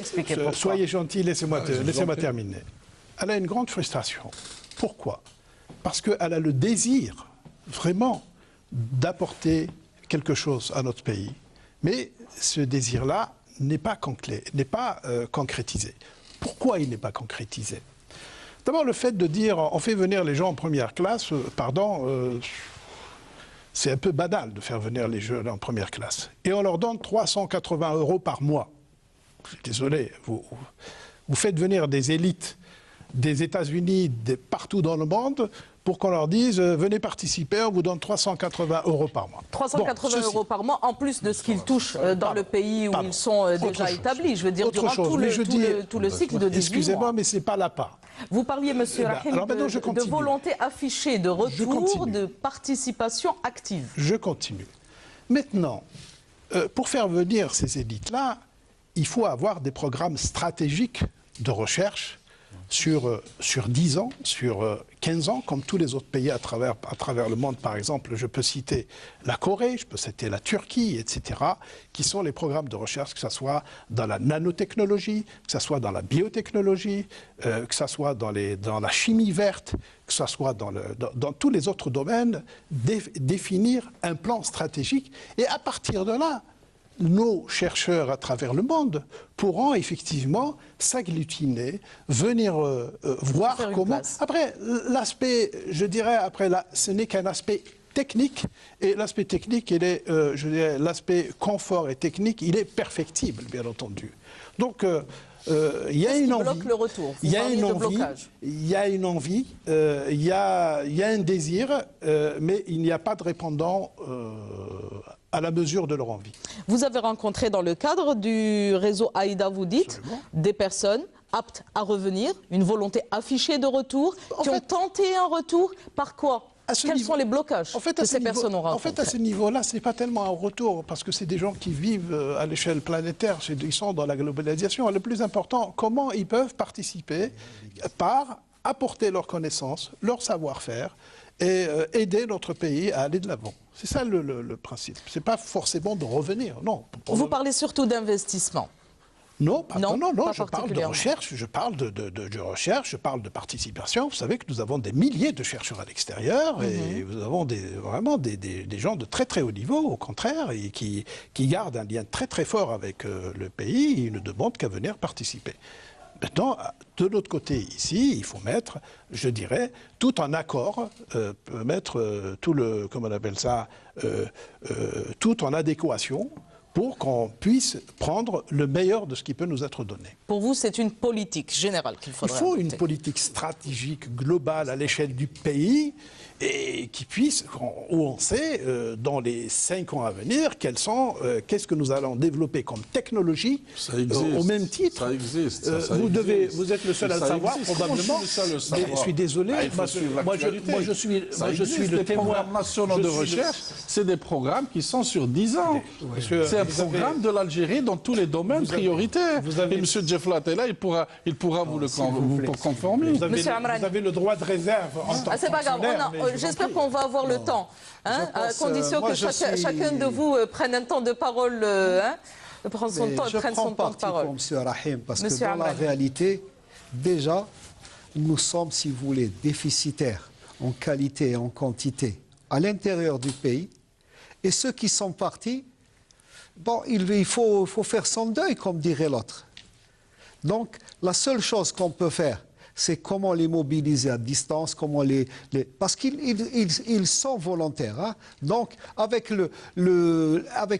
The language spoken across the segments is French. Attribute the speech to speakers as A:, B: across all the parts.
A: expliquer pourquoi.
B: Soyez gentil, laissez-moi terminer. Elle a une grande frustration. Pourquoi? Parce qu'elle a le désir, vraiment, d'apporter quelque chose à notre pays. Mais ce désir-là n'est pas concrétisé. Pourquoi il n'est pas concrétisé? D'abord, le fait de dire on fait venir les gens en première classe, c'est un peu banal de faire venir les jeunes en première classe. Et on leur donne 380 € par mois. Je suis désolé, vous faites venir des élites des États-Unis, partout dans le monde, pour qu'on leur dise venez participer, on vous donne 380 € par mois.
A: 380 € par mois, en plus de ce qu'ils touchent dans le pays où ils sont déjà établis. Je veux dire, durant tout le cycle de 18 mois.
B: Excusez-moi, mais ce n'est pas la part.
A: Vous parliez, monsieur Rahim, de volonté affichée, de retour, de participation active.
B: Je continue. Maintenant, pour faire venir ces élites-là, il faut avoir des programmes stratégiques de recherche sur 10 ans, sur 15 ans, comme tous les autres pays à travers le monde. Par exemple, je peux citer la Corée, je peux citer la Turquie, etc., qui sont les programmes de recherche, que ce soit dans la nanotechnologie, que ce soit dans la biotechnologie, que ce soit dans la chimie verte, que ce soit dans tous les autres domaines, définir un plan stratégique. Et à partir de là, nos chercheurs à travers le monde pourront effectivement s'agglutiner, venir voir comment... Après, l'aspect, je dirais, ce n'est qu'un aspect technique, et l'aspect technique, je dirais, l'aspect confort et technique, il est perfectible, bien entendu. Donc, il y a une envie, il y a une envie, il y a un désir, mais il n'y a pas de répondant à la mesure de leur envie.
A: Vous avez rencontré dans le cadre du réseau Aïda, vous dites, des personnes aptes à revenir, une volonté affichée de retour, qui ont tenté un retour, par quoi? Quels sont les blocages que ces personnes ont rencontrés?
B: En fait, à ce niveau-là, ce n'est pas tellement un retour, parce que c'est des gens qui vivent à l'échelle planétaire, ils sont dans la globalisation. Le plus important, comment ils peuvent participer par apporter leurs connaissances, leur savoir-faire, et aider notre pays à aller de l'avant. C'est ça le principe. Ce n'est pas forcément de revenir, non.
A: Vous parlez surtout d'investissement?
B: Non, je parle de recherche, je parle de recherche, je parle de participation. Vous savez que nous avons des milliers de chercheurs à l'extérieur et nous avons vraiment des gens de très très haut niveau, au contraire, et qui gardent un lien très très fort avec le pays. Ils ne demandent qu'à venir participer. Maintenant, de l'autre côté, ici, il faut mettre, je dirais, tout en accord, mettre comment on appelle ça, tout en adéquation, pour qu'on puisse prendre le meilleur de ce qui peut nous être donné.
A: Pour vous, c'est une politique générale qu'il faudrait
B: adopter. Il faut une politique stratégique globale à l'échelle du pays et qui puisse, où on sait, dans les 5 ans à venir, qu'est-ce que nous allons développer comme technologie au même titre.
C: Ça existe.
B: Vous êtes le seul à le savoir, probablement. Mais je suis désolé. Moi, je suis le témoin.
C: Les programmes nationaux de recherche, c'est des programmes qui sont sur 10 ans. C'est un programme de l'Algérie dans tous les domaines prioritaires. Et M. Djeflat est là, il pourra vous le conformer.
B: Vous avez le droit de réserve en tant que
A: c'est pas grave. J'espère qu'on va avoir le temps, à condition que chacun de vous prenne un temps de parole, prenne son temps de parole.
D: Pour M. Rahim, parce que dans la réalité, déjà, nous sommes, si vous voulez, déficitaires en qualité et en quantité à l'intérieur du pays. Et ceux qui sont partis, bon, il faut faire son deuil, comme dirait l'autre. Donc, la seule chose qu'on peut faire, c'est comment les mobiliser à distance, comment parce qu'ils sont volontaires. Hein. Donc, avec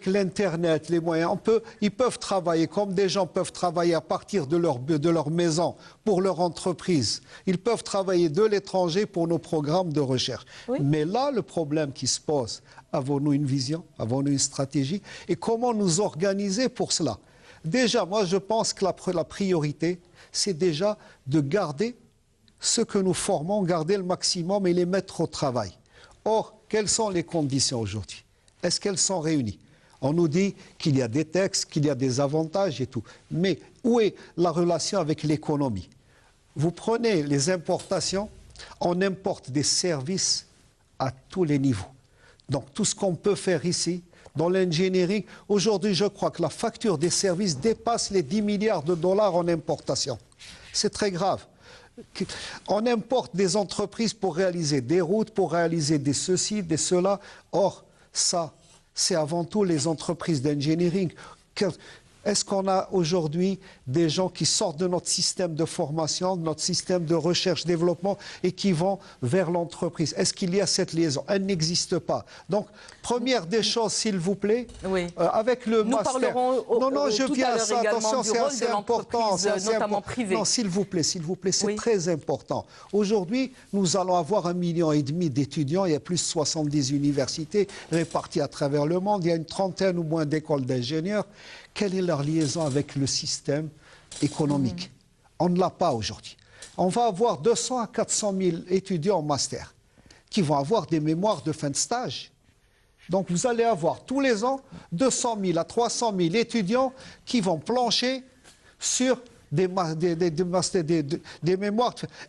D: l'Internet, les moyens, ils peuvent travailler comme des gens peuvent travailler à partir de leur maison pour leur entreprise. Ils peuvent travailler de l'étranger pour nos programmes de recherche. Oui. Mais là, le problème qui se pose, avons-nous une vision, avons-nous une stratégie et comment nous organiser pour cela? Déjà, moi, je pense que la priorité, c'est déjà de garder ce que nous formons, garder le maximum et les mettre au travail. Or, quelles sont les conditions aujourd'hui? Est-ce qu'elles sont réunies? On nous dit qu'il y a des textes, qu'il y a des avantages et tout. Mais où est la relation avec l'économie? Vous prenez les importations, on importe des services à tous les niveaux. Donc, tout ce qu'on peut faire ici, dans l'engineering. Aujourd'hui, je crois que la facture des services dépasse les 10 milliards de dollars en importation. C'est très grave. On importe des entreprises pour réaliser des routes, pour réaliser des ceci, des cela. Or, ça, c'est avant tout les entreprises d'engineering. Est-ce qu'on a aujourd'hui des gens qui sortent de notre système de formation, de notre système de recherche-développement et qui vont vers l'entreprise? Est-ce qu'il y a cette liaison? Elle n'existe pas. Donc, première des choses, s'il vous plaît,
A: oui.
D: Avec le
A: Nous
D: master...
A: parlerons
D: je viens à ça. Attention, c'est assez important.
A: Notamment privée.
D: Non, s'il vous plaît, c'est très important. Aujourd'hui, nous allons avoir 1,5 million d'étudiants. Il y a plus de 70 universités réparties à travers le monde. Il y a une trentaine ou moins d'écoles d'ingénieurs. Quelle est leur liaison avec le système économique? On ne l'a pas aujourd'hui. On va avoir 200 à 400 000 étudiants en master qui vont avoir des mémoires de fin de stage. Donc vous allez avoir tous les ans 200 000 à 300 000 étudiants qui vont plancher sur des mémoires.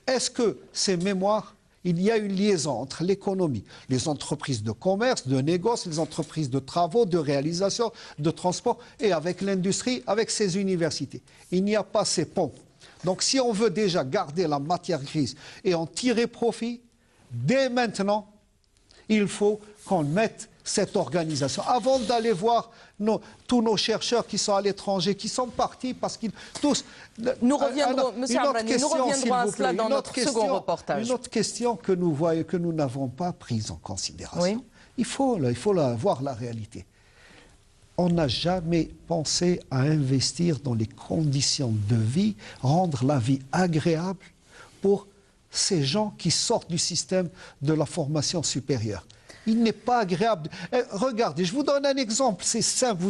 D: Est-ce que ces mémoires, il y a une liaison entre l'économie, les entreprises de commerce, de négoce, les entreprises de travaux, de réalisation, de transport, et avec l'industrie, avec ces universités? Il n'y a pas ces ponts. Donc si on veut déjà garder la matière grise et en tirer profit, dès maintenant, il faut qu'on mette cette organisation. Avant d'aller voir tous nos chercheurs qui sont à l'étranger, qui sont partis parce qu'ils tous...
A: Nous reviendrons, Monsieur Amrani, nous reviendrons à cela dans notre second reportage.
D: Une autre question que nous n'avons pas prise en considération. Il faut voir la réalité. On n'a jamais pensé à investir dans les conditions de vie, rendre la vie agréable pour ces gens qui sortent du système de la formation supérieure. Il n'est pas agréable. Regardez, je vous donne un exemple, c'est simple.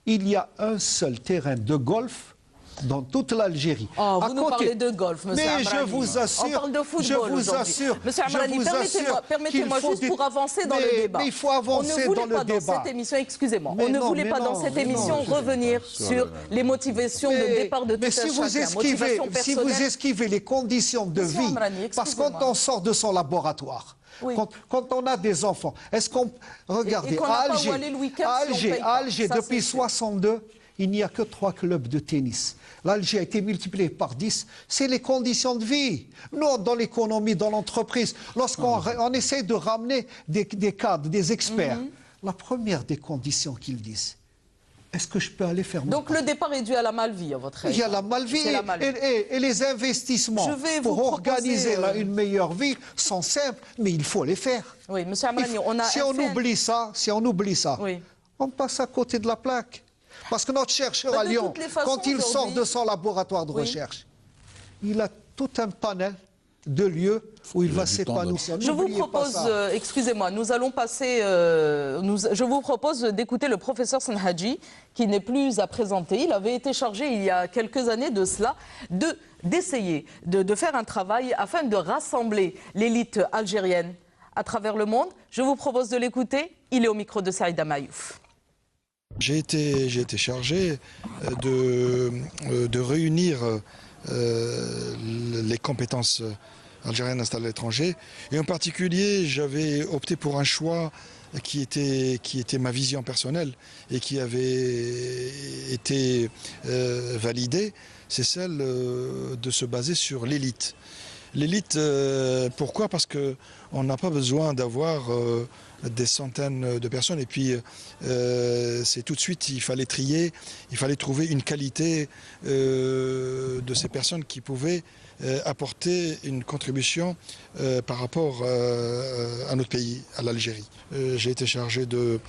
D: Il y a un seul terrain de golf dans toute l'Algérie.
A: Oh, vous nous parlez de golf, monsieur Amrani.
D: Mais je vous assure,
A: on parle de football aujourd'hui. Monsieur Amrani, permettez-moi juste pour avancer dans le débat.
D: Mais il faut avancer dans le débat.
A: Dans cette émission, excusez-moi, on ne voulait pas dans cette émission revenir sur les motivations de départ de tout un chacun.
D: Si vous esquivez les conditions de vie, parce que quand on sort de son laboratoire, quand on a des enfants, est-ce qu'on... Regardez, à Alger, depuis 1962, il n'y a que 3 clubs de tennis. L'Alger a été multiplié par 10. C'est les conditions de vie. Nous, dans l'économie, dans l'entreprise, lorsqu'on essaie de ramener des cadres, des experts, la première des conditions qu'ils disent, est-ce que je peux aller faire mon
A: Donc le départ est dû à la malvie, à votre avis?
D: Il y a la malvie et les investissements pour organiser une meilleure vie sont simples, mais il faut les faire.
A: Oui, monsieur Amrani,
D: si on oublie ça, on passe à côté de la plaque. Parce que notre chercheur à Lyon, quand il sort de son laboratoire de recherche, il a tout un panel de lieux où il va s'épanouir.
A: Je vous propose, excusez-moi, nous allons passer, je vous propose d'écouter le professeur Senhadji, qui n'est plus à présenter. Il avait été chargé il y a quelques années de cela, d'essayer de faire un travail afin de rassembler l'élite algérienne à travers le monde. Je vous propose de l'écouter. Il est au micro de Saïda Mayouf.
E: J'ai été chargé de réunir les compétences algériennes installées à l'étranger. Et en particulier, j'avais opté pour un choix qui était ma vision personnelle et qui avait été validée. C'est celle de se baser sur l'élite. L'élite, pourquoi? Parce qu'on n'a pas besoin d'avoir des centaines de personnes et puis c'est tout de suite, il fallait trier, il fallait trouver une qualité de ces personnes qui pouvaient apporter une contribution par rapport à notre pays, à l'Algérie. J'ai été chargé de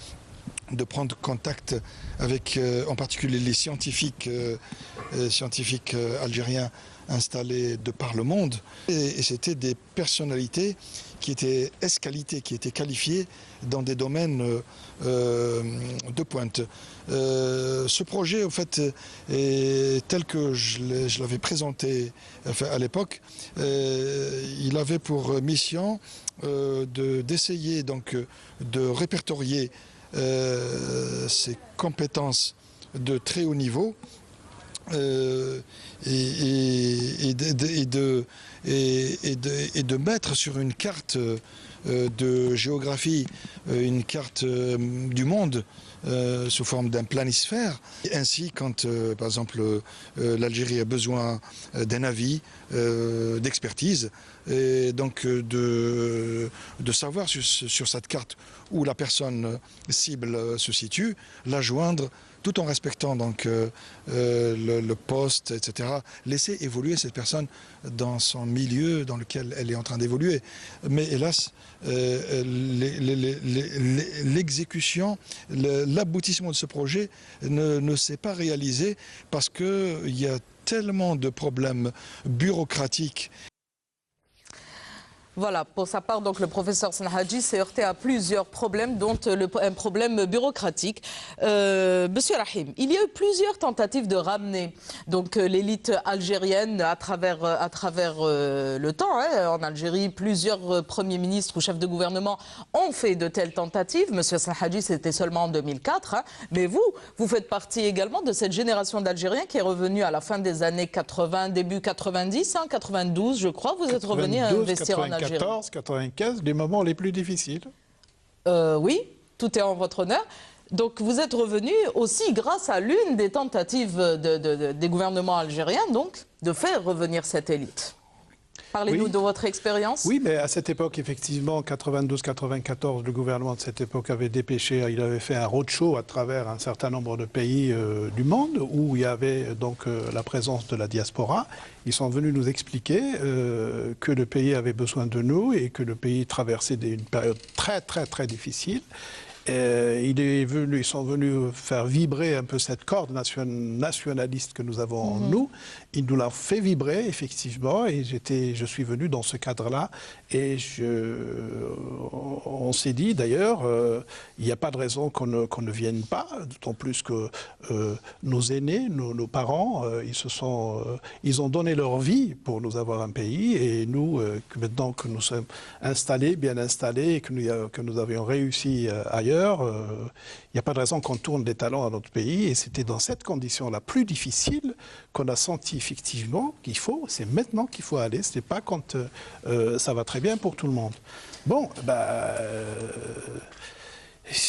E: prendre contact avec en particulier les scientifiques algériens installés de par le monde. Et c'était des personnalités qui étaient escalitées, qui étaient qualifiées dans des domaines de pointe. Ce projet, en fait, tel que je l'avais présenté à l'époque, il avait pour mission d'essayer donc de répertorier ces compétences de très haut niveau de mettre sur une carte de géographie, une carte du monde sous forme d'un planisphère. Ainsi, quand par exemple l'Algérie a besoin d'un avis, d'expertise, et donc de savoir sur cette carte où la personne cible se situe, la joindre tout en respectant donc le poste, etc. Laisser évoluer cette personne dans son milieu dans lequel elle est en train d'évoluer. Mais hélas, l'exécution, l'aboutissement de ce projet ne s'est pas réalisé parce qu'il y a tellement de problèmes bureaucratiques.
A: Voilà, pour sa part, donc, le professeur Senhadji s'est heurté à plusieurs problèmes, dont un problème bureaucratique. Monsieur Rahim, il y a eu plusieurs tentatives de ramener l'élite algérienne à travers le temps. Hein. En Algérie, plusieurs premiers ministres ou chefs de gouvernement ont fait de telles tentatives. Monsieur Senhadji, c'était seulement en 2004. Hein. Mais vous faites partie également de cette génération d'Algériens qui est revenue à la fin des années 80, début 90, hein, 92, je crois. Vous êtes revenu à investir en Algérie.
B: 94, 95, les moments les plus difficiles.
A: Oui, tout est en votre honneur. Donc vous êtes revenu aussi grâce à l'une des tentatives des gouvernements algériens, donc, de faire revenir cette élite. Parlez-nous de votre expérience.
B: Oui, mais à cette époque, effectivement, 92-94, le gouvernement de cette époque avait dépêché, il avait fait un roadshow à travers un certain nombre de pays du monde où il y avait donc la présence de la diaspora. Ils sont venus nous expliquer que le pays avait besoin de nous et que le pays traversait une période très, très, très difficile. Ils sont venus faire vibrer un peu cette corde nationaliste que nous avons en nous. Ils nous l'ont fait vibrer, effectivement, et je suis venu dans ce cadre-là. Et on s'est dit, d'ailleurs, il n'y a pas de raison qu'on ne vienne pas, d'autant plus que nos aînés, nos parents, ils ont donné leur vie pour nous avoir un pays. Et nous, maintenant que nous sommes bien installés, et que nous avions réussi ailleurs, il n'y a pas de raison qu'on tourne des talents à notre pays. Et c'était dans cette condition la plus difficile qu'on a senti effectivement c'est maintenant qu'il faut aller. Ce n'est pas quand ça va très bien pour tout le monde. Bon,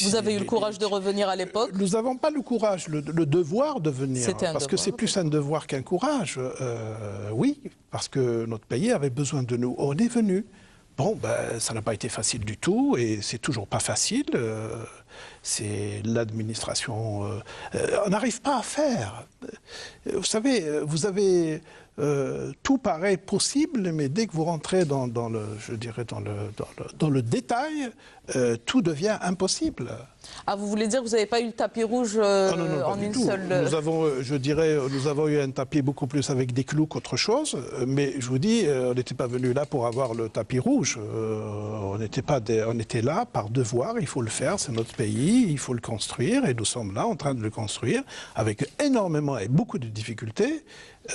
A: vous avez eu le courage de revenir à l'époque?
B: Nous n'avons pas le courage, le devoir de venir. Parce que c'est plus un devoir qu'un courage. Oui, parce que notre pays avait besoin de nous. On est venu. Bon, ça n'a pas été facile du tout et c'est toujours pas facile. C'est l'administration. On n'arrive pas à faire. Vous savez, tout paraît possible, mais dès que vous rentrez dans le détail, tout devient impossible.
A: Ah, vous voulez dire que vous n'avez pas eu le tapis rouge en une seule...
B: Nous avons eu un tapis beaucoup plus avec des clous qu'autre chose, mais je vous dis, on n'était pas venu là pour avoir le tapis rouge. On était là par devoir, il faut le faire, c'est notre pays, il faut le construire, et nous sommes là en train de le construire avec énormément et beaucoup de difficultés.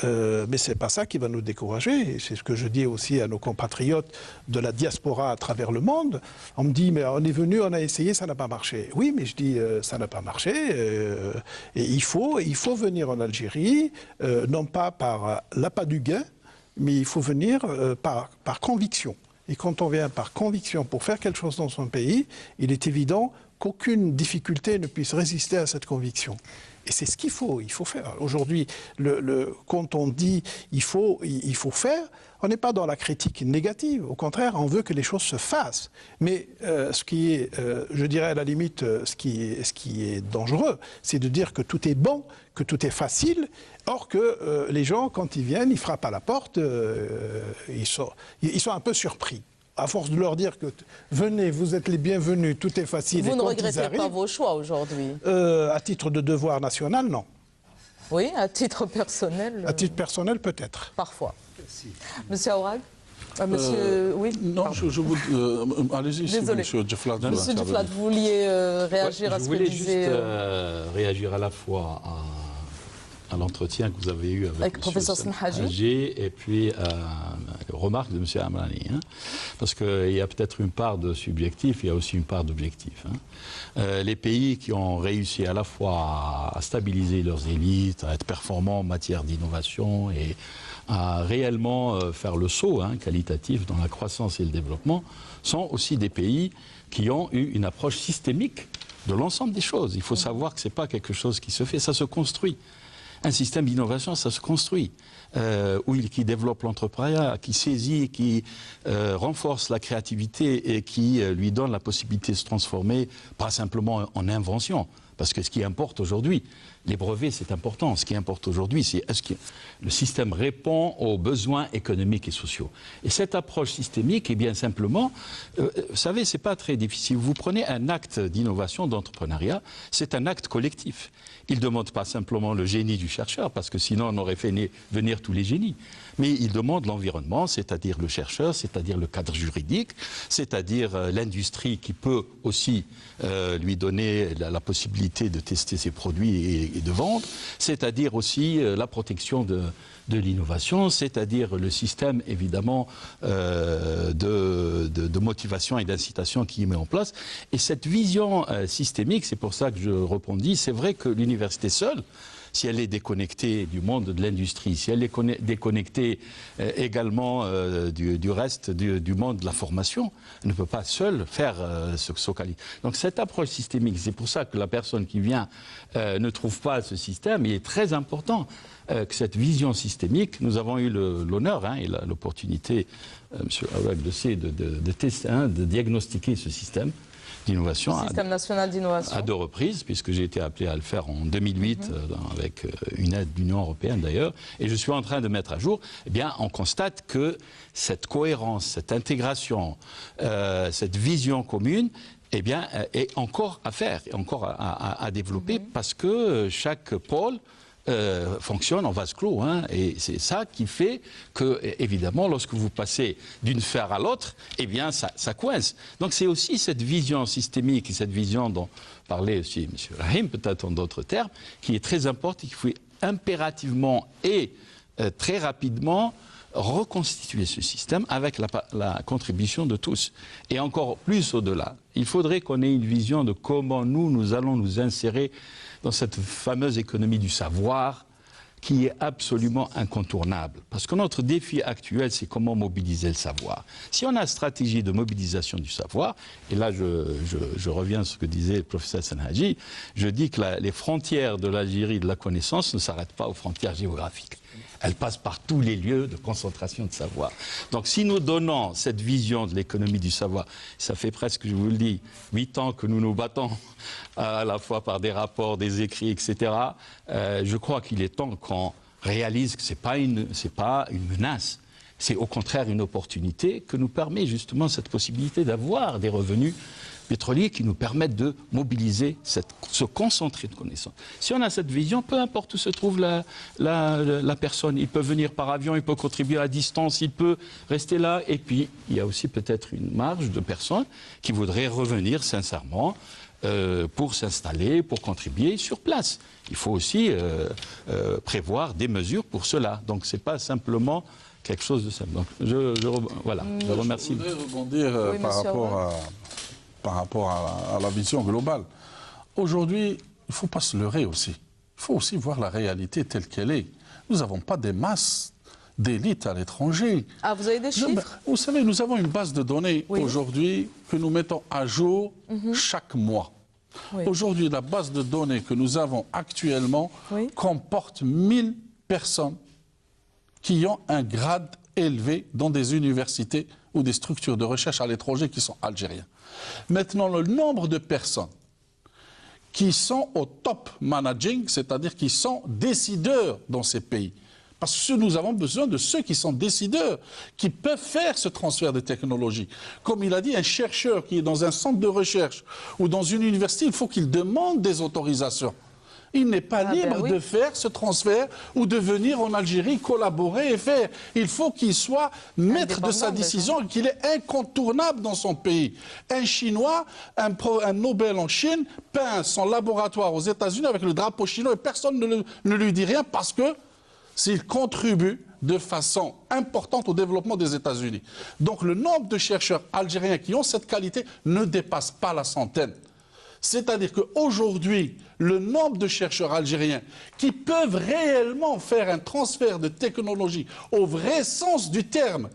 B: Mais ce n'est pas ça qui va nous décourager. C'est ce que je dis aussi à nos compatriotes de la diaspora à travers le monde. On me dit, mais on est venu, on a essayé, ça n'a pas marché. Oui, mais je dis, ça n'a pas marché. Et il faut venir en Algérie, non pas par l'appât du gain, mais il faut venir par conviction. Et quand on vient par conviction pour faire quelque chose dans son pays, il est évident qu'aucune difficulté ne puisse résister à cette conviction. Et c'est ce qu'il faut faire. Aujourd'hui, quand on dit il faut faire, on n'est pas dans la critique négative. Au contraire, on veut que les choses se fassent. Mais ce qui est, je dirais à la limite, ce qui est dangereux, c'est de dire que tout est bon, que tout est facile, or que les gens, quand ils viennent, ils frappent à la porte, ils sont un peu surpris. À force de leur dire que venez, vous êtes les bienvenus, tout est facile.
A: Vous ne regrettez pas vos choix aujourd'hui?
B: À titre de devoir national, non.
A: Oui, à titre personnel.
B: À titre personnel, peut-être.
A: Parfois. Merci. Monsieur Aouag? Monsieur, oui.
C: Non, allez-y, monsieur Djeflat.
A: Monsieur Djeflat, vous vouliez réagir à ce que disait...
F: Je voulais juste réagir à la fois à l'entretien que vous avez eu avec
A: le professeur Senhadji
F: et puis remarque de M. Amrani, hein, parce qu'il y a peut-être une part de subjectif, il y a aussi une part d'objectif. Hein. Les pays qui ont réussi à la fois à stabiliser leurs élites, à être performants en matière d'innovation et à réellement faire le saut qualitatif dans la croissance et le développement, sont aussi des pays qui ont eu une approche systémique de l'ensemble des choses. Il faut savoir que ce n'est pas quelque chose qui se fait, ça se construit. Un système d'innovation, ça se construit. Qui développe l'entrepreneuriat, qui saisit, qui renforce la créativité et qui lui donne la possibilité de se transformer, pas simplement en invention. Parce que ce qui importe aujourd'hui, les brevets, c'est important. Ce qui importe aujourd'hui, c'est est-ce que le système répond aux besoins économiques et sociaux. Et cette approche systémique, eh bien simplement, vous savez, c'est pas très difficile. Vous prenez un acte d'innovation, d'entrepreneuriat, c'est un acte collectif. Il ne demande pas simplement le génie du chercheur, parce que sinon on aurait fait venir tous les génies. Mais il demande l'environnement, c'est-à-dire le chercheur, c'est-à-dire le cadre juridique, c'est-à-dire l'industrie qui peut aussi lui donner la possibilité de tester ses produits et de vendre, c'est-à-dire aussi la protection de l'innovation, c'est-à-dire le système évidemment de motivation et d'incitation qui met en place. Et cette vision systémique, c'est pour ça que je rebondis, c'est vrai que l'université seule, si elle est déconnectée du monde de l'industrie, si elle est déconnectée également du reste du monde de la formation, elle ne peut pas seule faire ce quali. Donc cette approche systémique, c'est pour ça que la personne qui vient ne trouve pas ce système. Il est très important que cette vision systémique, nous avons eu l'honneur et l'opportunité, M. Awad le sait, de tester, de diagnostiquer ce système d'innovation.
A: Système national d'innovation.
F: À 2 reprises, puisque j'ai été appelé à le faire en 2008, avec une aide de l'Union européenne d'ailleurs, et je suis en train de mettre à jour, eh bien, on constate que cette cohérence, cette intégration, cette vision commune, eh bien, est encore à faire, est encore à développer, parce que chaque pôle fonctionne en vase clos, et c'est ça qui fait que, évidemment, lorsque vous passez d'une sphère à l'autre, eh bien, ça coince. Donc, c'est aussi cette vision systémique et cette vision dont parlait aussi M. Rahim, peut-être en d'autres termes, qui est très importante et qu'il faut impérativement et très rapidement reconstituer ce système avec la contribution de tous. Et encore plus au-delà, il faudrait qu'on ait une vision de comment nous allons nous insérer dans cette fameuse économie du savoir qui est absolument incontournable. Parce que notre défi actuel, c'est comment mobiliser le savoir. Si on a une stratégie de mobilisation du savoir, et là je reviens sur ce que disait le professeur Sanhaji, je dis que les frontières de l'Algérie de la connaissance ne s'arrêtent pas aux frontières géographiques. Elle passe par tous les lieux de concentration de savoir. Donc si nous donnons cette vision de l'économie du savoir, ça fait presque, je vous le dis, 8 ans que nous nous battons, à la fois par des rapports, des écrits, etc. Je crois qu'il est temps qu'on réalise que ce n'est pas une menace. C'est au contraire une opportunité que nous permet justement cette possibilité d'avoir des revenus pétroliers qui nous permettent de mobiliser ce concentré de connaissances. Si on a cette vision, peu importe où se trouve la personne, il peut venir par avion, il peut contribuer à distance, il peut rester là. Et puis, il y a aussi peut-être une marge de personnes qui voudraient revenir sincèrement pour s'installer, pour contribuer sur place. Il faut aussi prévoir des mesures pour cela. Donc, ce n'est pas simplement quelque chose de simple. Donc, je remercie.
C: Je voudrais rebondir par rapport à la vision globale. Aujourd'hui, il ne faut pas se leurrer aussi. Il faut aussi voir la réalité telle qu'elle est. Nous n'avons pas des masses d'élite à l'étranger.
A: Ah, vous avez des chiffres?
C: Vous savez, nous avons une base de données aujourd'hui que nous mettons à jour chaque mois. Aujourd'hui, la base de données que nous avons actuellement comporte 1000 personnes qui ont un grade élevé dans des universités ou des structures de recherche à l'étranger qui sont algériens. Maintenant, le nombre de personnes qui sont au top managing, c'est-à-dire qui sont décideurs dans ces pays. Parce que nous avons besoin de ceux qui sont décideurs, qui peuvent faire ce transfert de technologie. Comme il a dit, un chercheur qui est dans un centre de recherche ou dans une université, il faut qu'il demande des autorisations. Il n'est pas libre de faire ce transfert ou de venir en Algérie collaborer et faire. Il faut qu'il soit maître de sa décision et qu'il est incontournable dans son pays. Un Chinois, un Nobel en Chine, peint son laboratoire aux États-Unis avec le drapeau chinois et personne ne lui dit rien parce que s'il contribue de façon importante au développement des États-Unis. Donc le nombre de chercheurs algériens qui ont cette qualité ne dépasse pas la centaine. C'est-à-dire qu'aujourd'hui, le nombre de chercheurs algériens qui peuvent réellement faire un transfert de technologie au vrai sens du terme,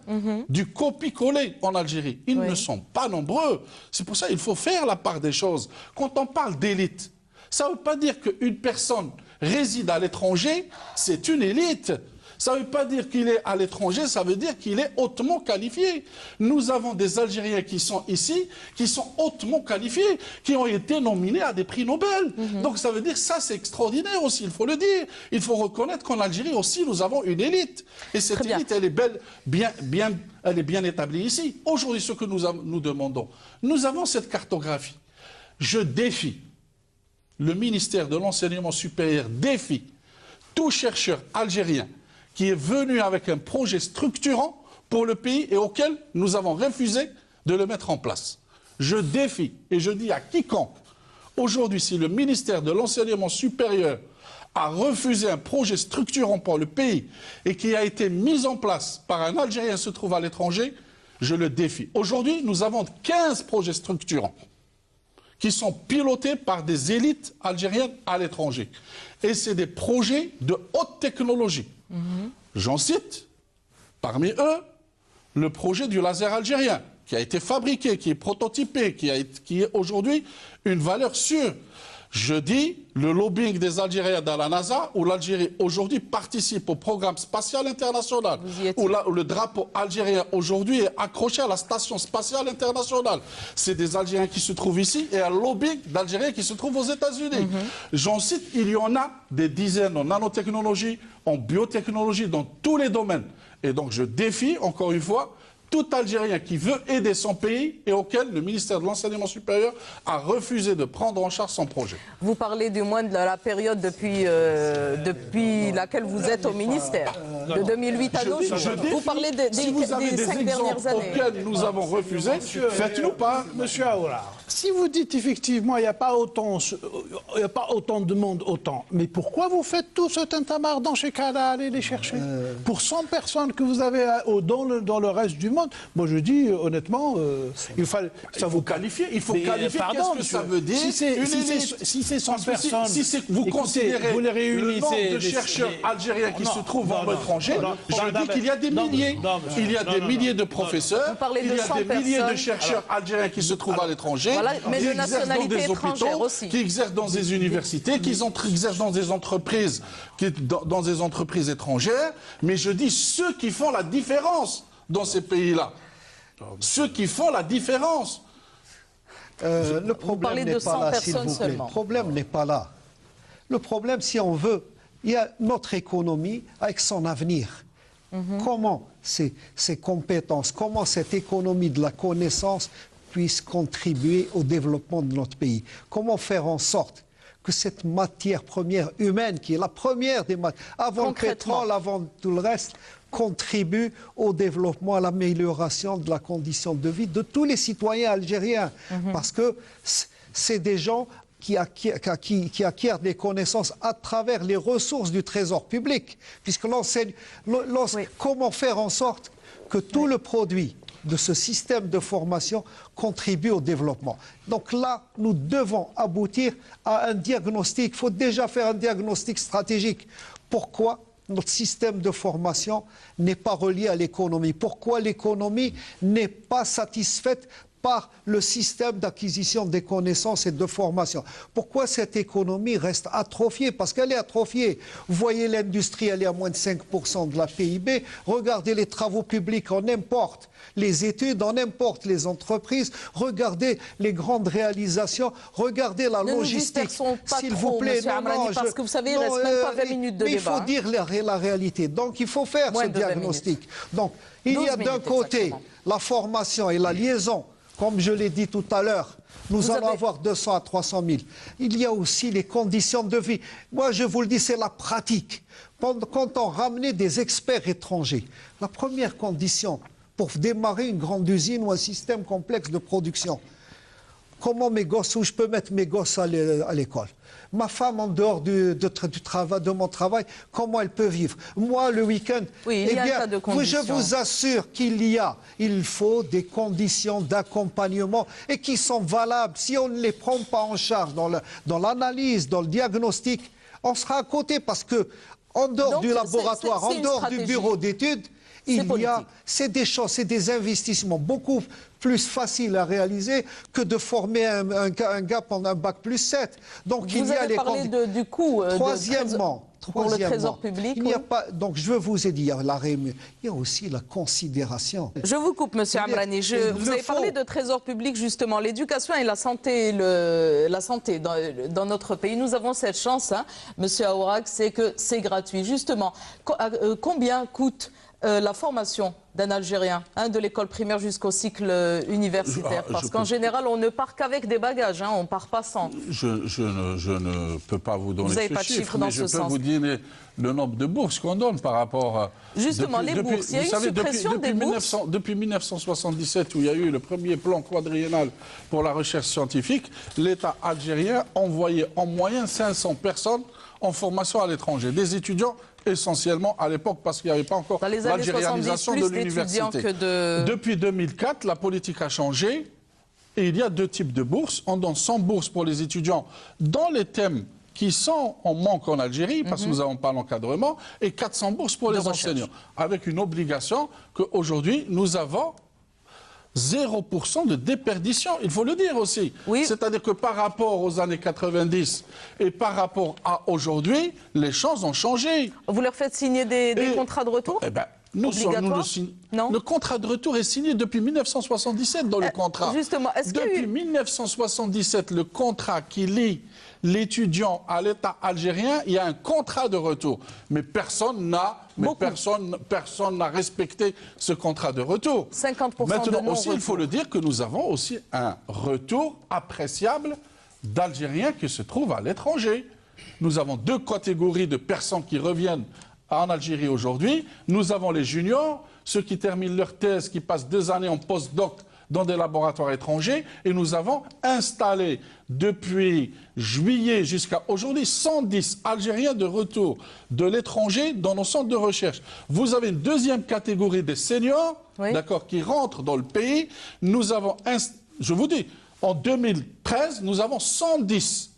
C: du copier-coller en Algérie, ils ne sont pas nombreux. C'est pour ça qu'il faut faire la part des choses. Quand on parle d'élite, ça ne veut pas dire qu'une personne réside à l'étranger, c'est une élite. Ça ne veut pas dire qu'il est à l'étranger, ça veut dire qu'il est hautement qualifié. Nous avons des Algériens qui sont ici, qui sont hautement qualifiés, qui ont été nominés à des prix Nobel. Donc ça veut dire, ça c'est extraordinaire aussi, il faut le dire. Il faut reconnaître qu'en Algérie aussi, nous avons une élite. Et cette élite, elle est elle est bien établie ici. Aujourd'hui, ce que nous demandons, nous avons cette cartographie. Je défie, le ministère de l'Enseignement supérieur défie tout chercheur algérien qui est venu avec un projet structurant pour le pays et auquel nous avons refusé de le mettre en place. Je défie et je dis à quiconque, aujourd'hui, si le ministère de l'Enseignement supérieur a refusé un projet structurant pour le pays et qui a été mis en place par un Algérien qui se trouve à l'étranger, je le défie. Aujourd'hui, nous avons 15 projets structurants qui sont pilotés par des élites algériennes à l'étranger. Et c'est des projets de haute technologie. J'en cite, parmi eux, le projet du laser algérien, qui a été fabriqué, qui est prototypé, qui est aujourd'hui une valeur sûre. Je dis le lobbying des Algériens dans la NASA, où l'Algérie aujourd'hui participe au programme spatial international, où le drapeau algérien aujourd'hui est accroché à la station spatiale internationale. C'est des Algériens qui se trouvent ici et un lobbying d'Algériens qui se trouvent aux États-Unis. J'en cite, il y en a des dizaines en nanotechnologie, en biotechnologie, dans tous les domaines. Et donc je défie, encore une fois, tout Algérien qui veut aider son pays et auquel le ministère de l'Enseignement supérieur a refusé de prendre en charge son projet.
A: Vous parlez du moins de la période depuis laquelle vous êtes au ministère, de 2008 à nos jours. Vous parlez des 5 dernières années.
C: Auxquels nous avons refusé, faites-nous part.
B: Monsieur Aoular, si vous dites effectivement il n'y a pas autant de monde, mais pourquoi vous faites tout ce tintamarre dans ces cas-là, allez les chercher pour 100 personnes que vous avez dans le reste du monde? Moi, je dis honnêtement, il faut qualifier.
C: Il faut qualifier. Qu'est-ce que ça veut dire?
B: Si c'est 100 personnes,
C: vous considérez
B: vous les
C: le nombre de chercheurs algériens qui se trouvent en étranger, je dis qu'il y a des milliers. Il y a des milliers de professeurs, il y a des milliers de chercheurs algériens qui se trouvent à l'étranger, qui exercent dans des hôpitaux, qui exercent dans des universités, qui exercent dans des entreprises, étrangères. Mais je dis ceux qui font la différence dans ces pays-là. Ceux qui font la différence.
D: Le problème n'est pas là, s'il vous plaît. Le problème n'est pas là. Le problème, si on veut, il y a notre économie avec son avenir. Comment ces compétences, comment cette économie de la connaissance puisse contribuer au développement de notre pays? Comment faire en sorte que cette matière première humaine, qui est la première des matières, avant le pétrole, avant tout le reste, contribue au développement, à l'amélioration de la condition de vie de tous les citoyens algériens. Parce que c'est des gens qui acquièrent des connaissances à travers les ressources du trésor public. Puisque comment faire en sorte que tout le produit de ce système de formation contribue au développement. Donc là, nous devons aboutir à un diagnostic. Il faut déjà faire un diagnostic stratégique. Pourquoi notre système de formation n'est pas relié à l'économie? Pourquoi l'économie n'est pas satisfaite par le système d'acquisition des connaissances et de formation? Pourquoi cette économie reste atrophiée? Parce qu'elle est atrophiée. Vous voyez, l'industrie, elle est à moins de 5% de la PIB. Regardez les travaux publics, on importe les études, on importe les entreprises. Regardez les grandes réalisations. Regardez la logistique.
A: S'il vous plaît, parce que vous savez, il ne reste même pas 20 minutes de débat.
D: Il faut dire la réalité. Donc, il faut faire ce diagnostic. Donc, il y a d'un côté la formation et la liaison. Comme je l'ai dit tout à l'heure, nous allons avoir 200 à 300 000. Il y a aussi les conditions de vie. Moi, je vous le dis, c'est la pratique. Quand on ramenait des experts étrangers, la première condition pour démarrer une grande usine ou un système complexe de production, Comment mes gosses, où je peux mettre mes gosses à l'école? Ma femme, en dehors du travail, de mon travail, comment elle peut vivre? Moi, le week-end,
A: oui, il y a un tas de conditions.
D: Je vous assure il faut des conditions d'accompagnement et qui sont valables. Si on ne les prend pas en charge dans l'analyse, dans le diagnostic, on sera à côté parce que en dehors du laboratoire, en dehors du bureau d'études, c'est des choses, c'est des investissements beaucoup plus faciles à réaliser que de former un gars pendant un bac plus 7. Donc
A: vous avez parlé du coût.
D: Troisièmement,
A: pour le trésor public.
D: Il n'y a pas, donc je vous ai dit, il y a il y a aussi la considération.
A: Je vous coupe, monsieur Amrani. Vous avez parlé de trésor public, justement. L'éducation et la santé, dans notre pays, nous avons cette chance, hein, monsieur Aourak, c'est que c'est gratuit. Justement, combien coûte la formation d'un Algérien, hein, de l'école primaire jusqu'au cycle universitaire? Parce qu'en général, on ne part qu'avec des bagages, hein, on ne part pas sans.
C: Je ne peux pas vous donner
A: ce chiffre, mais
C: je peux vous dire le nombre de bourses qu'on donne par rapport à...
A: Justement, les bourses, il y a une suppression des bourses.
C: Depuis 1977, où il y a eu le premier plan quadriennal pour la recherche scientifique, l'État algérien envoyait en moyenne 500 personnes en formation à l'étranger, des étudiants essentiellement à l'époque parce qu'il n'y avait pas encore l'algérianisation de l'université. Depuis 2004, la politique a changé et il y a deux types de bourses. On donne 100 bourses pour les étudiants dans les thèmes qui sont en manque en Algérie, parce que nous n'avons pas l'encadrement, et 400 bourses pour les enseignants, avec une obligation qu'aujourd'hui, nous avons 0% de déperdition, il faut le dire aussi. Oui. C'est-à-dire que par rapport aux années 90 et par rapport à aujourd'hui, les choses ont changé.
A: Vous leur faites signer des contrats de retour?
C: Le contrat de retour est signé depuis 1977 dans le contrat.
A: Justement,
C: depuis 1977, le contrat qui lie l'étudiant à l'État algérien, il y a un contrat de retour. Mais personne n'a respecté ce contrat de retour.
A: 50%
C: Maintenant
A: de
C: aussi, il faut le dire que nous avons aussi un retour appréciable d'Algériens qui se trouvent à l'étranger. Nous avons deux catégories de personnes qui reviennent en Algérie aujourd'hui. Nous avons les juniors, ceux qui terminent leur thèse, qui passent 2 années en post-doc dans des laboratoires étrangers, et nous avons installé depuis juillet jusqu'à aujourd'hui 110 Algériens de retour de l'étranger dans nos centres de recherche. Vous avez une deuxième catégorie des seniors, oui, d'accord, qui rentrent dans le pays. Nous avons, je vous dis, en 2013, nous avons 110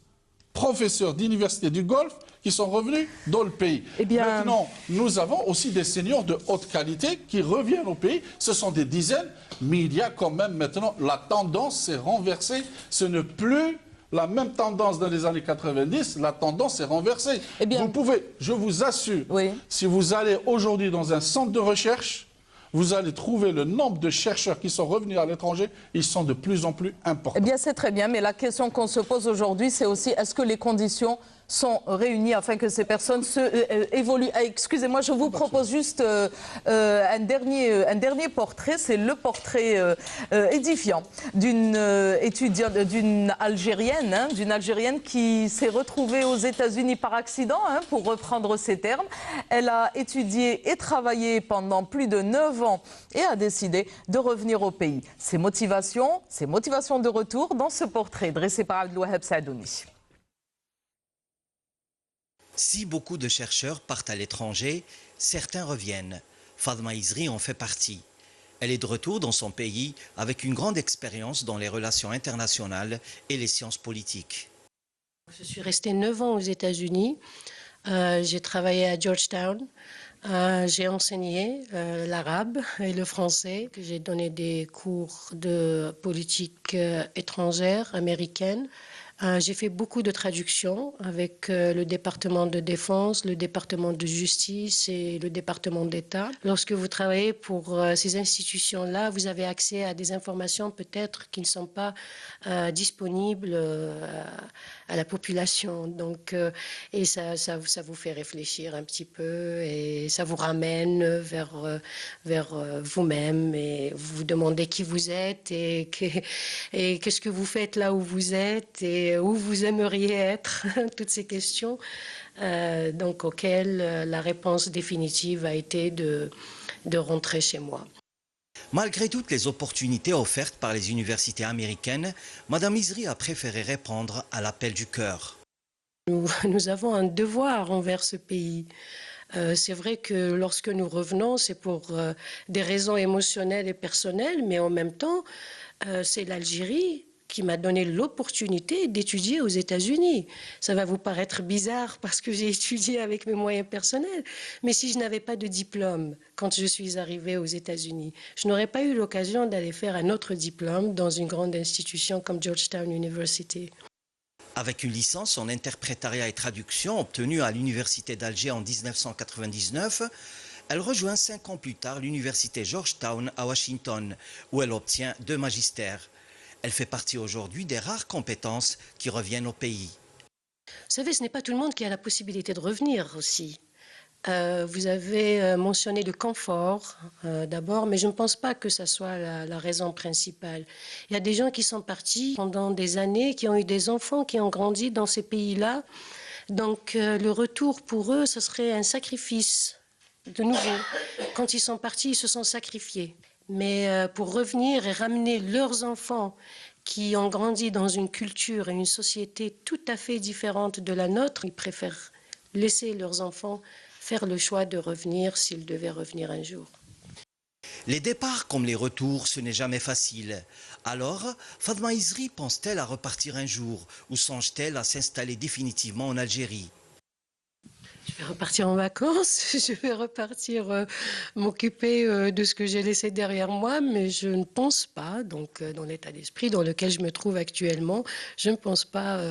C: professeurs d'université du Golfe qui sont revenus dans le pays.
A: Eh bien...
C: Maintenant, nous avons aussi des seniors de haute qualité qui reviennent au pays. Ce sont des dizaines, mais il y a quand même maintenant, la tendance s'est renversée. Ce n'est plus la même tendance dans les années 90, la tendance est renversée.
A: Eh bien...
C: Vous pouvez, je vous assure,
A: oui,
C: si vous allez aujourd'hui dans un centre de recherche, vous allez trouver le nombre de chercheurs qui sont revenus à l'étranger, ils sont de plus en plus importants.
A: Eh bien, c'est très bien, mais la question qu'on se pose aujourd'hui, c'est aussi, est-ce que les conditions sont réunies afin que ces personnes évoluent? Excusez-moi, je vous propose juste un dernier portrait. C'est le portrait édifiant d'une étudiante, d'une Algérienne qui s'est retrouvée aux États-Unis par accident, hein, pour reprendre ses termes. Elle a étudié et travaillé pendant plus de 9 ans et a décidé de revenir au pays. Ses motivations de retour dans ce portrait dressé par Abdelwahab Sadouni.
G: Si beaucoup de chercheurs partent à l'étranger, certains reviennent. Fadma Izri en fait partie. Elle est de retour dans son pays avec une grande expérience dans les relations internationales et les sciences politiques.
H: Je suis restée 9 ans aux États-Unis. J'ai travaillé à Georgetown. J'ai enseigné l'arabe et le français. J'ai donné des cours de politique étrangère américaine. J'ai fait beaucoup de traductions avec le département de défense, le département de justice et le département d'État. Lorsque vous travaillez pour ces institutions-là, vous avez accès à des informations peut-être qui ne sont pas disponibles à la population. Donc, et ça vous fait réfléchir un petit peu et ça vous ramène vers vous-même et vous vous demandez qui vous êtes et qu'est-ce que vous faites là où vous êtes et où vous aimeriez être, toutes ces questions donc auxquelles la réponse définitive a été de rentrer chez moi.
G: Malgré toutes les opportunités offertes par les universités américaines, Madame Izri a préféré répondre à l'appel du cœur.
H: Nous avons un devoir envers ce pays. C'est vrai que lorsque nous revenons, c'est pour des raisons émotionnelles et personnelles, mais en même temps, c'est l'Algérie qui m'a donné l'opportunité d'étudier aux États-Unis. Ça va vous paraître bizarre parce que j'ai étudié avec mes moyens personnels, mais si je n'avais pas de diplôme quand je suis arrivée aux États-Unis, je n'aurais pas eu l'occasion d'aller faire un autre diplôme dans une grande institution comme Georgetown University.
G: Avec une licence en interprétariat et traduction obtenue à l'Université d'Alger en 1999, elle rejoint 5 ans plus tard l'Université Georgetown à Washington, où elle obtient 2 magistères. Elle fait partie aujourd'hui des rares compétences qui reviennent au pays.
H: Vous savez, ce n'est pas tout le monde qui a la possibilité de revenir aussi. Vous avez mentionné le confort d'abord, mais je ne pense pas que ça soit la raison principale. Il y a des gens qui sont partis pendant des années, qui ont eu des enfants, qui ont grandi dans ces pays-là. Donc le retour pour eux, ce serait un sacrifice de nouveau. Quand ils sont partis, ils se sont sacrifiés. Mais pour revenir et ramener leurs enfants qui ont grandi dans une culture et une société tout à fait différente de la nôtre, ils préfèrent laisser leurs enfants faire le choix de revenir s'ils devaient revenir un jour.
G: Les départs comme les retours, ce n'est jamais facile. Alors, Fatma Izri pense-t-elle à repartir un jour ou songe-t-elle à s'installer définitivement en Algérie?
H: Je vais repartir en vacances, je vais repartir m'occuper de ce que j'ai laissé derrière moi, mais je ne pense pas, donc dans l'état d'esprit dans lequel je me trouve actuellement, je ne pense pas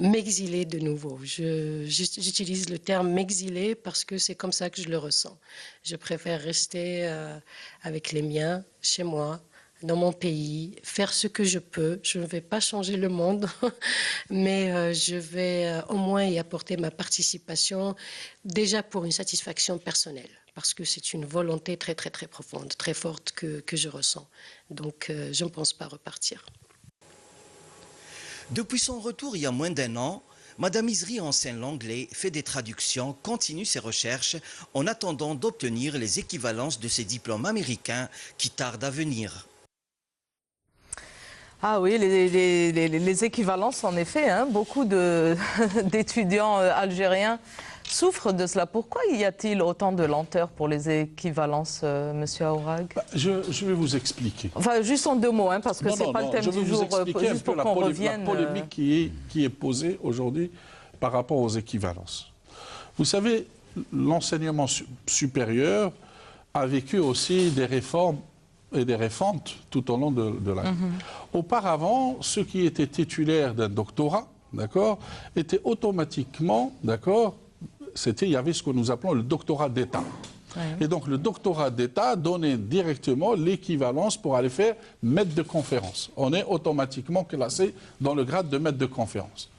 H: m'exiler de nouveau. J'utilise le terme m'exiler parce que c'est comme ça que je le ressens. Je préfère rester avec les miens, chez moi, dans mon pays, faire ce que je peux. Je ne vais pas changer le monde, mais je vais au moins y apporter ma participation, déjà pour une satisfaction personnelle, parce que c'est une volonté très, très, très profonde, très forte que je ressens. Donc, je ne pense pas repartir.
G: Depuis son retour il y a moins d'1 an, Madame Izri enseigne l'anglais, fait des traductions, continue ses recherches en attendant d'obtenir les équivalences de ses diplômes américains qui tardent à venir.
A: Ah oui, les équivalences, en effet, hein, beaucoup d'étudiants algériens souffrent de cela. Pourquoi y a-t-il autant de lenteur pour les équivalences, Monsieur Aourag?
C: Je vais vous expliquer.
A: Enfin, juste en 2 mots, hein, parce que ce n'est pas le thème du jour, juste pour qu'on revienne.
C: La polémique qui est posée aujourd'hui par rapport aux équivalences. Vous savez, l'enseignement supérieur a vécu aussi des réformes et des réformes tout au long de la vie. Auparavant, ceux qui étaient titulaires d'un doctorat, d'accord, étaient automatiquement, d'accord, il y avait ce que nous appelons le doctorat d'État. Et donc le doctorat d'État donnait directement l'équivalence pour aller faire maître de conférence. On est automatiquement classé dans le grade de maître de conférence.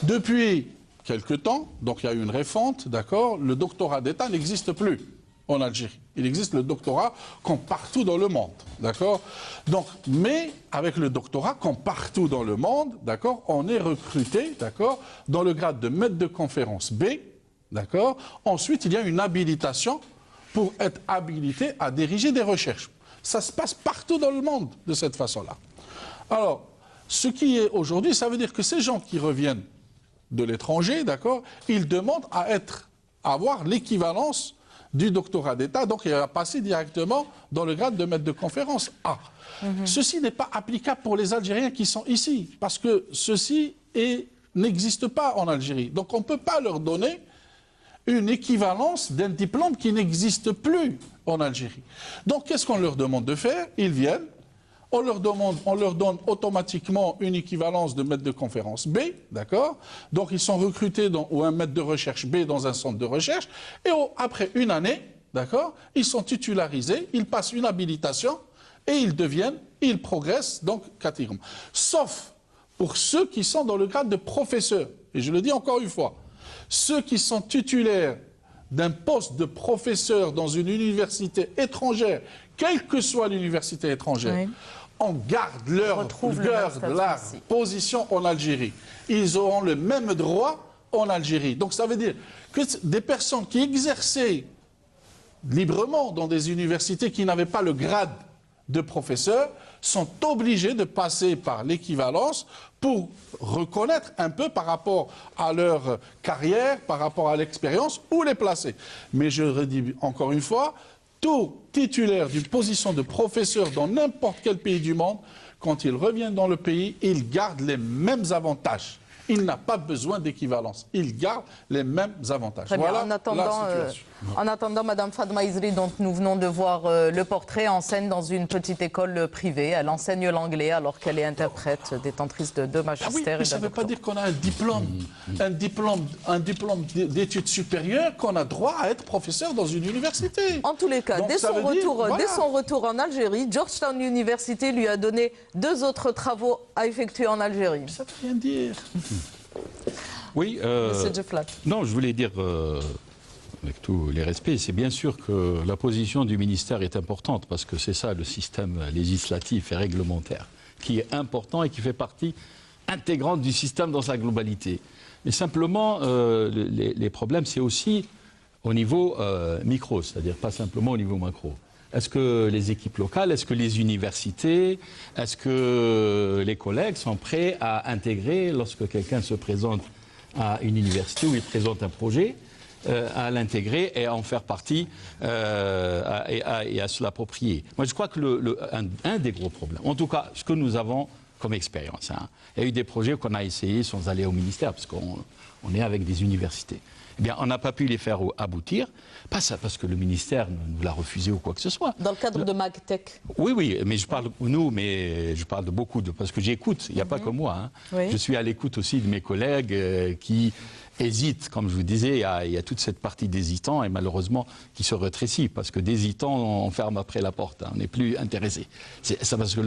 C: Depuis quelque temps, donc il y a eu une réforme, d'accord, le doctorat d'État n'existe plus en Algérie. Il existe le doctorat comme partout dans le monde, d'accord? Donc, mais avec le doctorat comme partout dans le monde, d'accord, on est recruté, d'accord, dans le grade de maître de conférence B, d'accord? Ensuite, il y a une habilitation pour être habilité à diriger des recherches. Ça se passe partout dans le monde de cette façon-là. Alors, ce qui est aujourd'hui, ça veut dire que ces gens qui reviennent de l'étranger, d'accord, ils demandent à avoir l'équivalence du doctorat d'État, donc il va passer directement dans le grade de maître de conférence A. Ceci n'est pas applicable pour les Algériens qui sont ici, parce que ceci n'existe pas en Algérie. Donc on ne peut pas leur donner une équivalence d'un diplôme qui n'existe plus en Algérie. Donc qu'est-ce qu'on leur demande de faire? Ils viennent, on leur donne automatiquement une équivalence de maître de conférence B, d'accord? Donc ils sont recrutés ou un maître de recherche B dans un centre de recherche, et après 1 année, d'accord, ils sont titularisés, ils passent une habilitation, et ils progressent donc catégoriquement. Sauf pour ceux qui sont dans le grade de professeur. Et je le dis encore une fois, ceux qui sont titulaires d'un poste de professeur dans une université étrangère, quelle que soit l'université étrangère, on garde leur position en Algérie. Ils auront le même droit en Algérie. Donc ça veut dire que des personnes qui exerçaient librement dans des universités qui n'avaient pas le grade de professeurs sont obligés de passer par l'équivalence pour reconnaître un peu par rapport à leur carrière, par rapport à l'expérience, où les placer. Mais je redis encore une fois, tout titulaire d'une position de professeur dans n'importe quel pays du monde, quand il revient dans le pays, il garde les mêmes avantages. Il n'a pas besoin d'équivalence. Il garde les mêmes avantages.
A: Très
C: voilà
A: bien. En attendant, Madame Fadma Izri, dont nous venons de voir le portrait, enseigne dans une petite école privée. Elle enseigne l'anglais alors qu'elle est interprète, détentrice de magistère.
C: Ah oui, mais ça ne veut pas dire qu'on a un diplôme d'études supérieures, qu'on a droit à être professeur dans une université.
A: En tous les cas, dès son retour en Algérie, Georgetown University lui a donné 2 autres travaux à effectuer en Algérie.
C: Ça ne veut rien dire.
F: Oui, non, je voulais dire, avec tous les respects, c'est bien sûr que la position du ministère est importante, parce que c'est ça le système législatif et réglementaire, qui est important et qui fait partie intégrante du système dans sa globalité. Mais simplement, les problèmes, c'est aussi au niveau micro, c'est-à-dire pas simplement au niveau macro. Est-ce que les équipes locales, est-ce que les universités, est-ce que les collègues sont prêts à intégrer, lorsque quelqu'un se présente à une université où il présente un projet, à l'intégrer et à en faire partie et à se l'approprier? Moi, je crois que un des gros problèmes, en tout cas, ce que nous avons comme expérience, il y a eu des projets qu'on a essayés sans aller au ministère, parce qu'on est avec des universités. Eh bien, on n'a pas pu les faire aboutir, pas ça parce que le ministère nous l'a refusé ou quoi que ce soit.
A: Dans le cadre de MagTech.
F: Oui, mais je parle je parle de beaucoup parce que j'écoute. Il n'y a pas que moi. Oui. Je suis à l'écoute aussi de mes collègues qui hésitent, comme je vous disais. Il y a toute cette partie d'hésitants et malheureusement qui se rétrécit parce que d'hésitants on ferme après la porte. On n'est plus intéressé. C'est ça parce que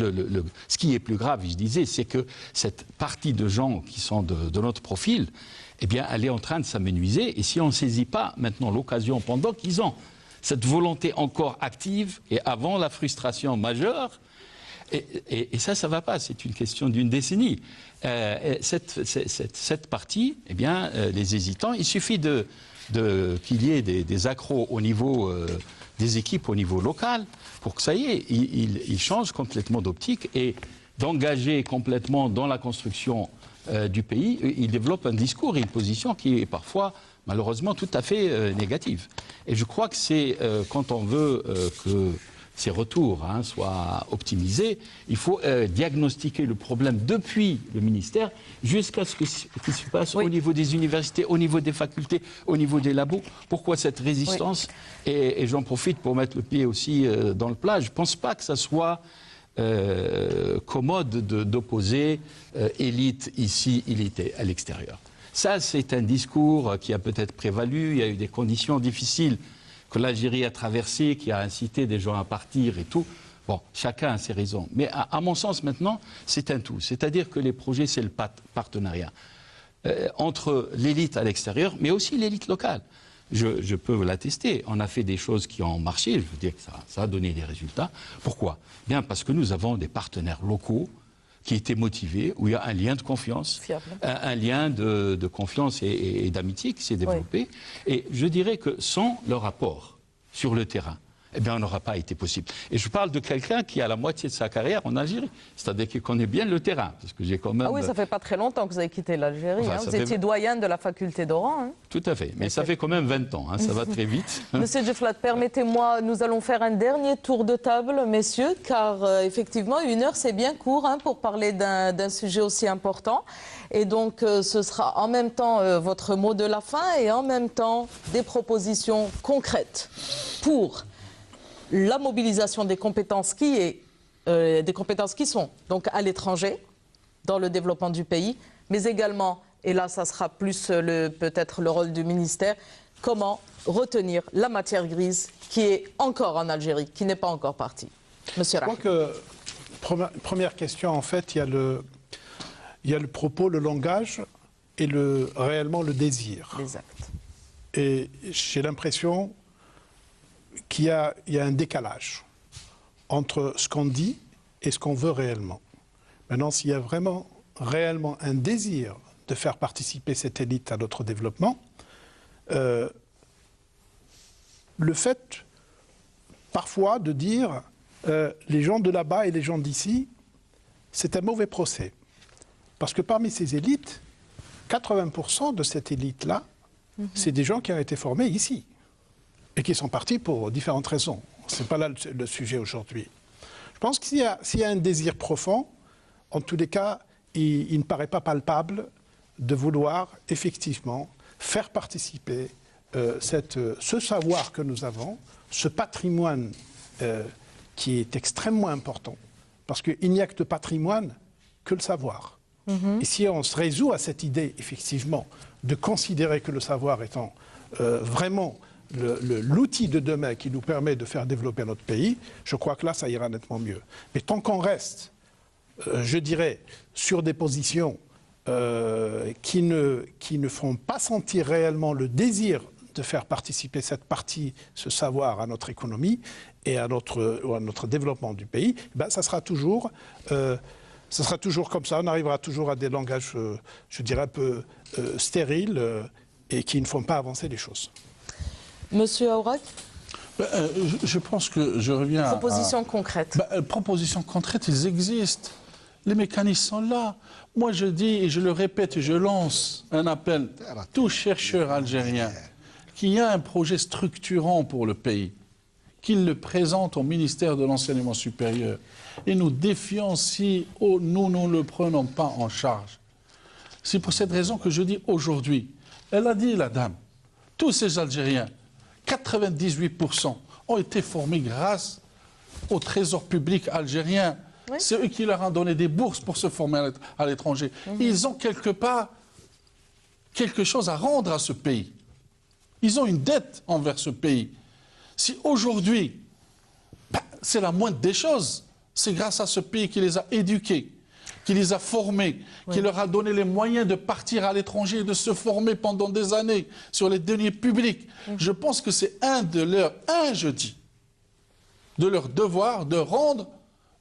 F: ce qui est plus grave, je disais, c'est que cette partie de gens qui sont de notre profil, eh bien, elle est en train de s'amenuiser. Et si on ne saisit pas maintenant l'occasion, pendant qu'ils ont cette volonté encore active et avant la frustration majeure, et ça ne va pas, c'est une question d'une décennie. Cette partie, eh bien, les hésitants, il suffit qu'il y ait des accros au niveau des équipes au niveau local pour que ça y est, ils changent complètement d'optique et d'engager complètement dans la construction du pays, il développe un discours et une position qui est parfois, malheureusement, tout à fait négative. Et je crois que c'est quand on veut que ces retours soient optimisés, il faut diagnostiquer le problème depuis le ministère jusqu'à ce qui se passe au niveau des universités, au niveau des facultés, au niveau des labos. Pourquoi cette résistance? Et j'en profite pour mettre le pied aussi dans le plat. Je ne pense pas que ça soit commode d'opposer élite ici, élite à l'extérieur. Ça, c'est un discours qui a peut-être prévalu. Il y a eu des conditions difficiles que l'Algérie a traversées, qui a incité des gens à partir et tout. Bon, chacun a ses raisons. Mais à mon sens, maintenant, c'est un tout. C'est-à-dire que les projets, c'est le partenariat entre l'élite à l'extérieur, mais aussi l'élite locale. Je peux l'attester. On a fait des choses qui ont marché. Je veux dire que ça a donné des résultats. Pourquoi? Bien parce que nous avons des partenaires locaux qui étaient motivés, où il y a un lien de confiance, un lien de confiance et d'amitié qui s'est développé. Et je dirais que sans leur apport sur le terrain, eh bien, on n'aura pas été possible. Et je parle de quelqu'un qui a la moitié de sa carrière en Algérie, c'est-à-dire qu'il connaît bien le terrain. Parce que j'ai quand même...
A: Ah oui, ça fait pas très longtemps que vous avez quitté l'Algérie. Vous étiez doyen de la faculté d'Oran.
F: Tout à fait, mais ça fait quand même 20 ans, ça va très vite.
A: Monsieur Djeflat, permettez-moi, nous allons faire un dernier tour de table, messieurs, car effectivement, 1 heure, c'est bien court pour parler d'un sujet aussi important. Et donc, ce sera en même temps votre mot de la fin et en même temps des propositions concrètes pour la mobilisation des compétences qui sont donc à l'étranger, dans le développement du pays, mais également, et là ça sera plus peut-être le rôle du ministère, comment retenir la matière grise qui est encore en Algérie, qui n'est pas encore partie. Monsieur Rahim.
B: Je crois que, première question, en fait, il y a le propos, le langage et réellement le désir.
A: Les actes.
B: Et j'ai l'impression qu'il y a un décalage entre ce qu'on dit et ce qu'on veut réellement. Maintenant, s'il y a réellement un désir de faire participer cette élite à notre développement, le fait parfois de dire les gens de là-bas et les gens d'ici, c'est un mauvais procès. Parce que parmi ces élites, 80% de cette élite-là, c'est des gens qui ont été formés ici et qui sont partis pour différentes raisons. Ce n'est pas là le sujet aujourd'hui. Je pense qu'il y a un désir profond, en tous les cas, il ne paraît pas palpable de vouloir effectivement faire participer ce savoir que nous avons, ce patrimoine qui est extrêmement important. Parce qu'il n'y a que de patrimoine que le savoir. Et si on se résout à cette idée, effectivement, de considérer que le savoir étant vraiment l'outil de demain qui nous permet de faire développer notre pays, je crois que là, ça ira nettement mieux. Mais tant qu'on reste, je dirais, sur des positions qui ne font pas sentir réellement le désir de faire participer cette partie, ce savoir à notre économie et à notre développement du pays, ben, ça sera toujours comme ça. On arrivera toujours à des langages, je dirais, un peu stériles et qui ne font pas avancer les choses.
A: Monsieur Aourak,
C: je pense que je reviens
A: propositions concrètes.
C: Propositions concrètes, ils existent. Les mécanismes sont là. Moi, je dis, et je le répète, et je lance un appel à tous chercheurs algériens qu'il y a un projet structurant pour le pays, qu'ils le présentent au ministère de l'Enseignement supérieur. Et nous défions si nous ne le prenons pas en charge. C'est pour cette raison que je dis aujourd'hui, elle a dit, la dame, tous ces Algériens, 98% ont été formés grâce au trésor public algérien. Oui. C'est eux qui leur ont donné des bourses pour se former à l'étranger. Ils ont quelque part quelque chose à rendre à ce pays. Ils ont une dette envers ce pays. Si aujourd'hui, c'est la moindre des choses, c'est grâce à ce pays qui les a éduqués, qui les a formés, qui leur a donné les moyens de partir à l'étranger et de se former pendant des années sur les deniers publics. Je pense que c'est de leurs devoirs de rendre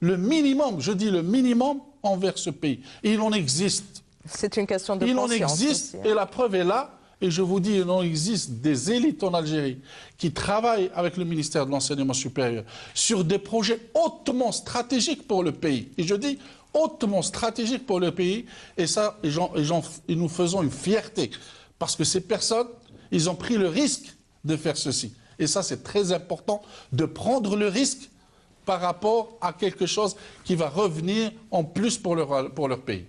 C: le minimum, je dis le minimum, envers ce pays. Et il en existe.
A: C'est une question de
C: conscience. Il en existe,
A: aussi, hein.
C: Et la preuve est là. Et je vous dis, il en existe des élites en Algérie qui travaillent avec le ministère de l'Enseignement supérieur sur des projets hautement stratégiques pour le pays. Et je dis hautement stratégiques pour le pays. Et ça, et nous faisons une fierté. Parce que ces personnes, ils ont pris le risque de faire ceci. Et ça, c'est très important de prendre le risque par rapport à quelque chose qui va revenir en plus pour leur pays.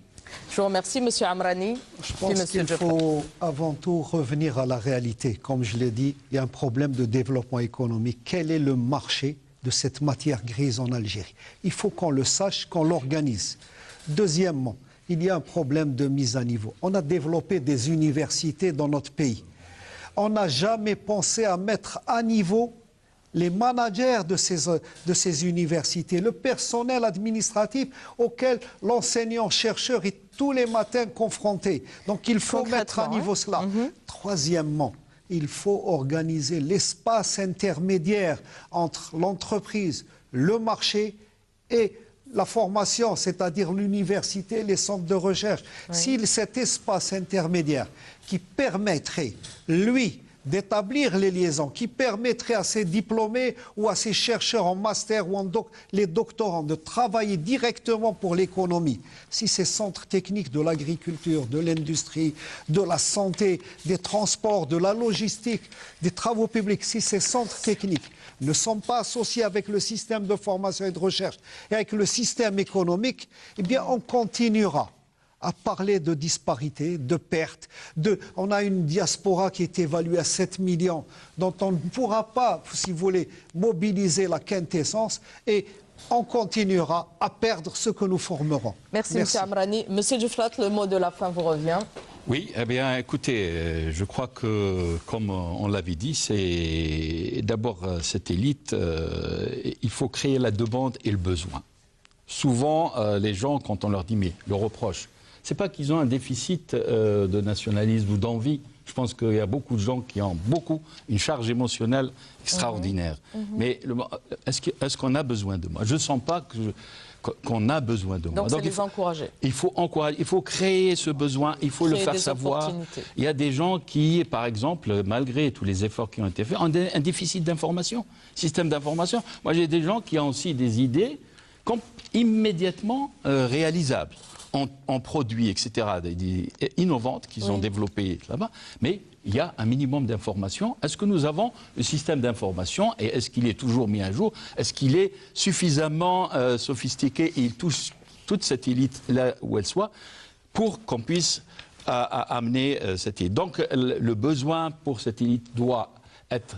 A: Je vous remercie, M. Amrani.
D: Je pense qu'il faut avant tout revenir à la réalité. Comme je l'ai dit, il y a un problème de développement économique. Quel est le marché de cette matière grise en Algérie? Il faut qu'on le sache, qu'on l'organise. Deuxièmement, il y a un problème de mise à niveau. On a développé des universités dans notre pays. On n'a jamais pensé à mettre à niveau les managers de ces universités, le personnel administratif auquel l'enseignant-chercheur est tous les matins confronté. Donc il faut mettre à niveau cela. Troisièmement, il faut organiser l'espace intermédiaire entre l'entreprise, le marché et la formation, c'est-à-dire l'université, les centres de recherche. Si cet espace intermédiaire qui permettrait, lui, d'établir les liaisons, qui permettraient à ces diplômés ou à ces chercheurs en master ou les doctorants de travailler directement pour l'économie. Si ces centres techniques de l'agriculture, de l'industrie, de la santé, des transports, de la logistique, des travaux publics, si ces centres techniques ne sont pas associés avec le système de formation et de recherche et avec le système économique, eh bien on continuera à parler de disparités, de pertes. On a une diaspora qui est évaluée à 7 millions, dont on ne pourra pas, si vous voulez, mobiliser la quintessence et on continuera à perdre ce que nous formerons.
A: Merci. M. Amrani. Monsieur Djouflat, le mot de la fin vous revient.
F: Oui, eh bien, écoutez, je crois que, comme on l'avait dit, c'est d'abord cette élite, il faut créer la demande et le besoin. Souvent, les gens, quand on leur dit, mais le reproche, c'est pas qu'ils ont un déficit de nationalisme ou d'envie Je pense qu'il y a beaucoup de gens qui ont une charge émotionnelle extraordinaire. Mais est-ce qu'on a besoin de moi? Je ne sens pas qu'on a besoin de moi.
A: Donc c'est les encourager.
F: Il faut encourager, il faut créer ce besoin, il faut le faire savoir. Il y a des gens qui, par exemple, malgré tous les efforts qui ont été faits, ont un déficit d'information, système d'information. Moi, j'ai des gens qui ont aussi des idées immédiatement réalisables en produits, etc., innovantes qu'ils ont développées là-bas. Mais il y a un minimum d'information. Est-ce que nous avons le système d'information et est-ce qu'il est toujours mis à jour? Est-ce qu'il est suffisamment sophistiqué et il touche toute cette élite là où elle soit pour qu'on puisse amener cette élite? Donc le besoin pour cette élite doit être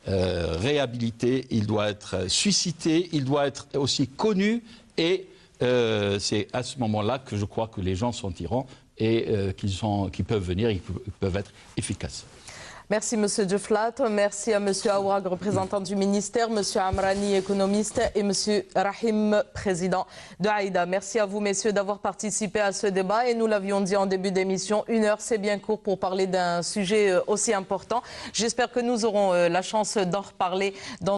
F: réhabilité, il doit être suscité, il doit être aussi connu et c'est à ce moment-là que je crois que les gens s'en tireront et qu'ils peuvent venir, ils peuvent être efficaces.
A: Merci M. Djeflat, merci à M. Aouag, représentant du ministère, M. Amrani, économiste, et M. Rahim, président de Aïda. Merci à vous, messieurs, d'avoir participé à ce débat. Et nous l'avions dit en début d'émission, 1 heure, c'est bien court pour parler d'un sujet aussi important. J'espère que nous aurons la chance d'en reparler dans